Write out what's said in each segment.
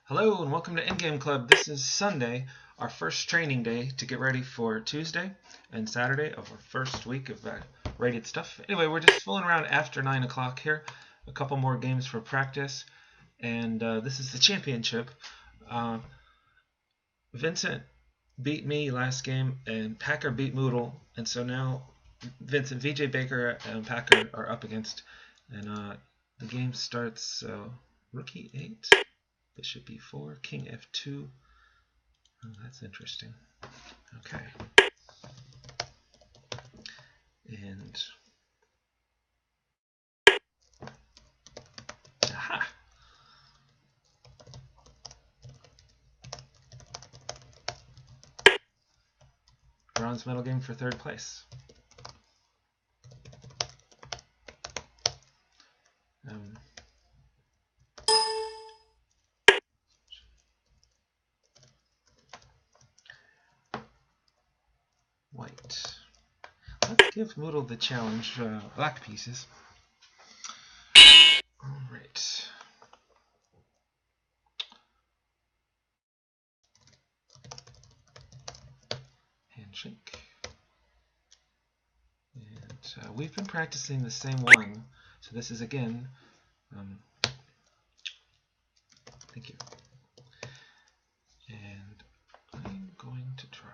Hello and welcome to Endgame Club. This is Sunday, our first training day to get ready for Tuesday and Saturday of our first week of rated stuff. Anyway, we're just fooling around after 9 o'clock here. A couple more games for practice, and this is the championship. Vincent beat me last game, and Packer beat Moodle, and so now Vincent, VJ Baker, and Packer are up against, and the game starts Rookie 8. Bishop e4, king f2. Oh, that's interesting. Okay. And aha! Bronze medal game for third place. White. Let's give Moodle the challenge. Black pieces. All right. Handshake. And we've been practicing the same one, so this is again. Thank you. And I'm going to try.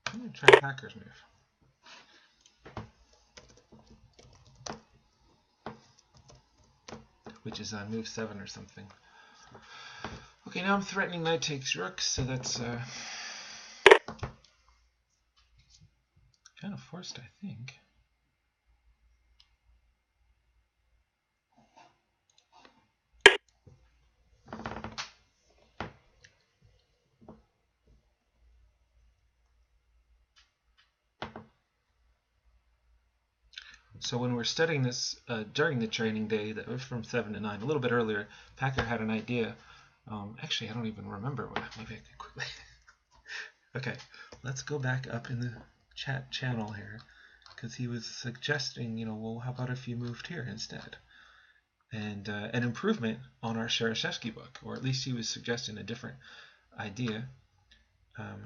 I'm going to try Packer's move, which is on move 7 or something. Okay, now I'm threatening knight takes rook, so that's kind of forced, I think. So when we're studying this during the training day, that was from 7 to 9, a little bit earlier, Packer had an idea. Actually, I don't even remember what. Maybe I can quickly. Okay, let's go back up in the chat channel here, because he was suggesting, well, how about if you moved here instead? And an improvement on our Shereshevsky book, or at least he was suggesting a different idea. Let's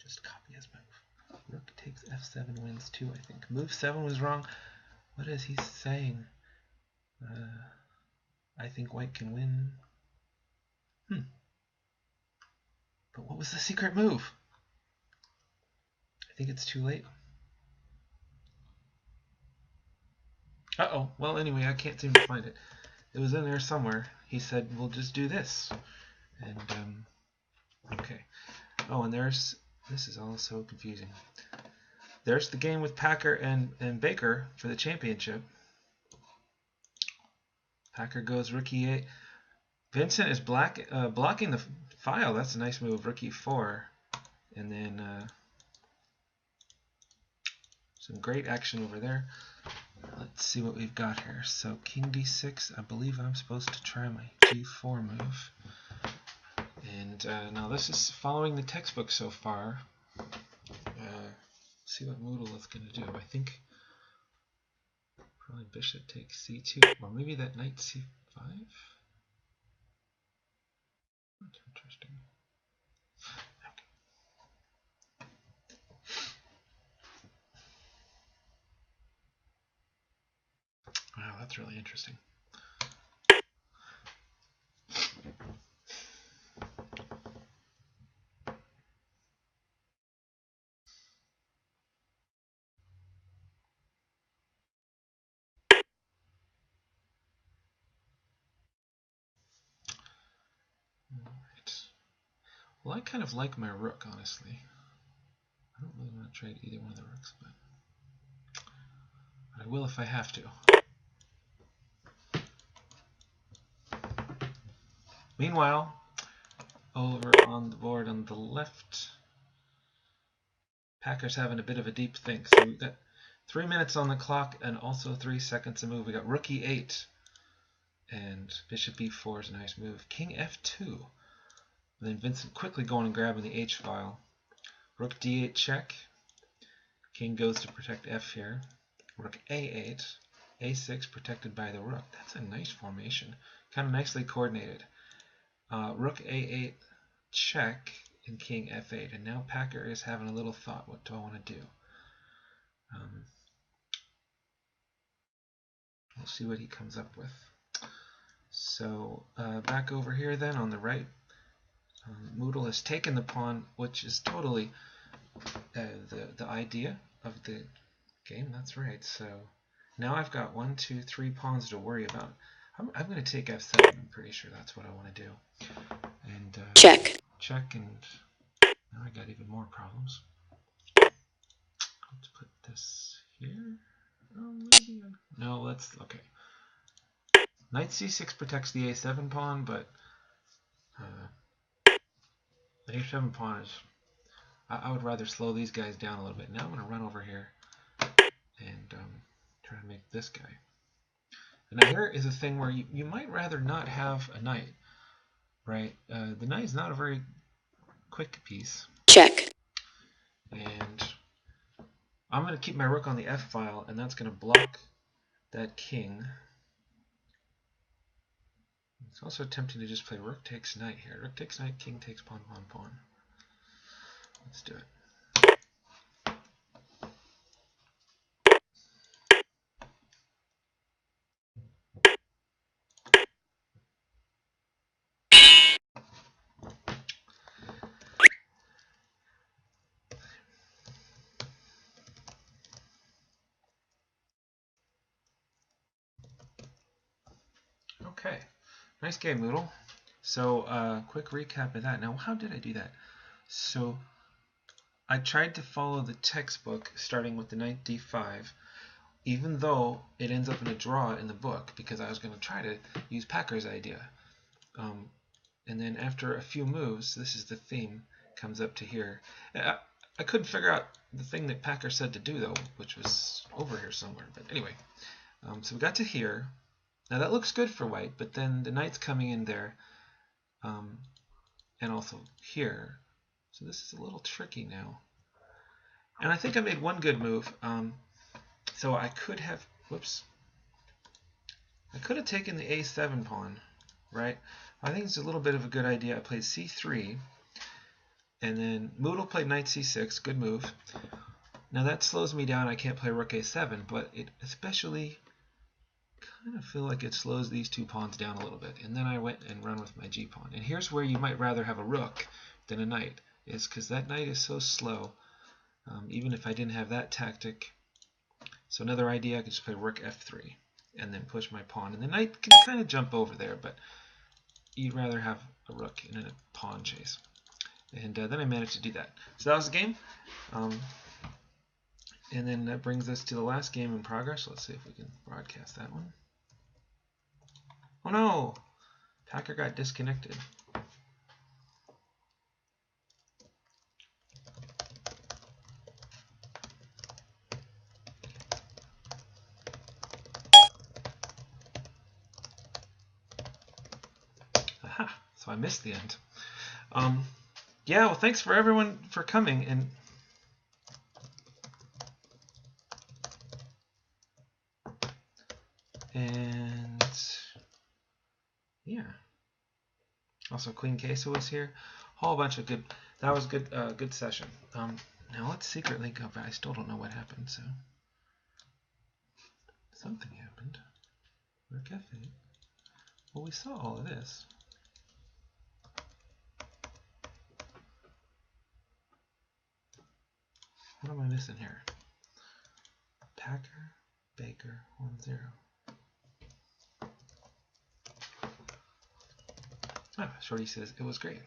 just copy his move. Rook takes f7 wins 2, I think. Move 7 was wrong. What is he saying? I think white can win. But what was the secret move? I think it's too late. Uh-oh. Well, anyway, I can't seem to find it. It was in there somewhere. He said, we'll just do this. And, okay. Oh, and this is all so confusing. There's the game with Packer and Baker for the championship. Packer goes rook e8. Vincent is blocking the file. That's a nice move. Rook e4. And then some great action over there. Let's see what we've got here. So king d6. I believe I'm supposed to try my g4 move. And now this is following the textbook so far. See what Moodle is going to do. I think probably bishop takes c2, or maybe that knight c5. That's interesting. Okay. Wow, that's really interesting. Well, I kind of like my rook, honestly. I don't really want to trade either one of the rooks, but I will if I have to. Meanwhile, over on the board on the left, Packer's having a bit of a deep think. So we've got 3 minutes on the clock and also 3 seconds to move. We got rook e8 and bishop e4 is a nice move. King f2. And then Vincent quickly going and grabbing the h file. Rook d8 check. King goes to protect f here. Rook a8, a6 protected by the rook. That's a nice formation, kind of nicely coordinated. Rook a8 check and king f8, and now Packer is having a little thought. What do I want to do? We'll see what he comes up with. So back over here then on the right, Moodle has taken the pawn, which is totally the idea of the game. That's right. So now I've got 1, 2, 3 pawns to worry about. I'm going to take f7. I'm pretty sure that's what I want to do. And check, and now I got even more problems. Let's put this here. Oh, maybe no. Let's okay. Knight c6 protects the a7 pawn, but the a7 pawn is. I would rather slow these guys down a little bit. Now I'm going to run over here and try to make this guy. And now here is a thing where you might rather not have a knight, right? The knight is not a very quick piece. Check. And I'm going to keep my rook on the f file, and that's going to block that king. It's also tempting to just play rook takes knight here. Rook takes knight, king takes pawn, pawn, pawn. Let's do it. Okay, nice game, Moodle. So quick recap of that. Now, how did I do that? So I tried to follow the textbook, starting with the knight d5, even though it ends up in a draw in the book, because I was going to try to use Packer's idea. And then after a few moves, this is the theme, comes up to here. I couldn't figure out the thing that Packer said to do, though, which was over here somewhere. But anyway, so we got to here. Now that looks good for white, but then the knight's coming in there, and also here. So this is a little tricky now. And I think I made one good move. So I could have, I could have taken the a7 pawn, right? I think it's a little bit of a good idea. I played c3, and then Moodle played knight c6, good move. Now that slows me down. I can't play rook a7, but it especially kind of feel like it slows these two pawns down a little bit. And then I went and run with my g pawn. And here's where you might rather have a rook than a knight, is because that knight is so slow. Even if I didn't have that tactic. So another idea, I could just play rook f3 and then push my pawn. And the knight can kind of jump over there, but you'd rather have a rook in a pawn chase. And then I managed to do that. So that was the game. And then that brings us to the last game in progress. Let's see if we can broadcast that one. Oh no! Packer got disconnected. Aha! So I missed the end. Yeah, well, thanks for everyone for coming. And yeah. Also, Queen Queso was here. Whole bunch of good. That was good. Good session. Now let's secretly go back. I still don't know what happened. So something happened. Rook f8. Well, we saw all of this. What am I missing here? Packer, Baker, 1-0. Ah, Shorty says it was great.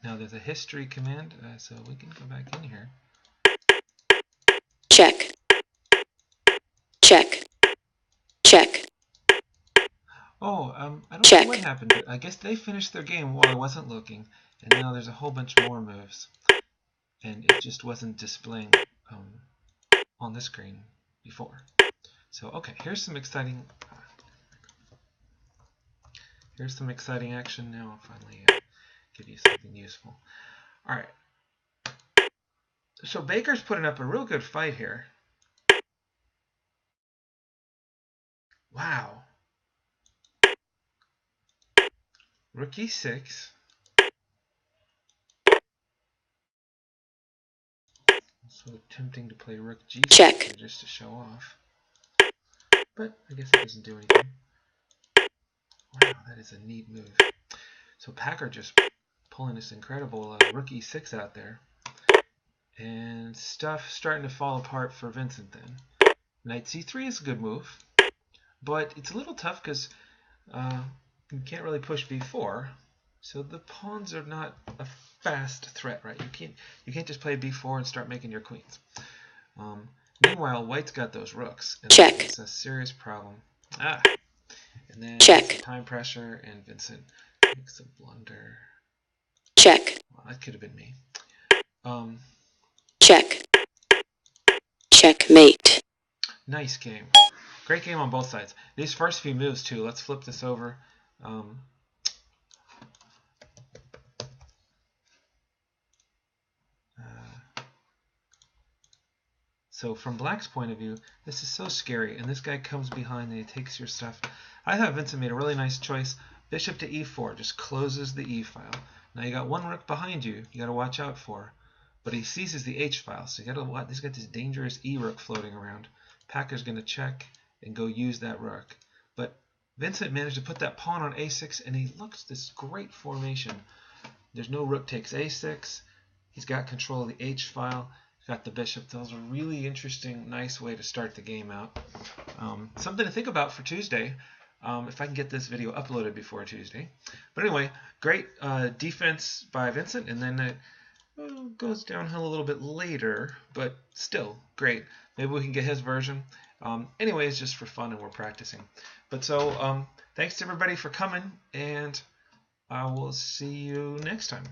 Now there's a history command, so we can go back in here. Check. Check. Check. Oh, I don't know what happened. I guess they finished their game while I wasn't looking, and now there's a whole bunch more moves, and it just wasn't displaying on the screen before. So okay, here's some exciting. Here's some exciting action. Now I'll finally give you something useful. All right. So Baker's putting up a real good fight here. Wow. Rook e6. So tempting to play rook g6 check just to show off. But I guess it doesn't do anything. Wow, that is a neat move. So Packer just pulling this incredible rook e6 out there. And stuff starting to fall apart for Vincent then. Knight c3 is a good move. But it's a little tough because you can't really push b4. So the pawns are not a fast threat, right? You can't just play b4 and start making your queens. Meanwhile, White's got those rooks, and check it's a serious problem. And then check some time pressure, and Vincent makes a blunder. check Well, that could have been me. check checkmate. Nice game. Great game on both sides. These first few moves, too. Let's flip this over. So from Black's point of view, this is so scary. And this guy comes behind and he takes your stuff. I thought Vincent made a really nice choice. Bishop to e4 just closes the e file. Now you got one rook behind you got to watch out for. But he seizes the h file. So you got to watch. He's got this dangerous e rook floating around. Packer's going to check and go use that rook. But Vincent managed to put that pawn on a6 and he looks this great formation. There's no rook takes a6. He's got control of the h file. Got the bishop. That was a really interesting, nice way to start the game out. Something to think about for Tuesday, if I can get this video uploaded before Tuesday. But anyway, great defense by Vincent, and then it goes downhill a little bit later, but still great. Maybe we can get his version. Anyway, it's just for fun, and we're practicing. But so, thanks to everybody for coming, and I will see you next time.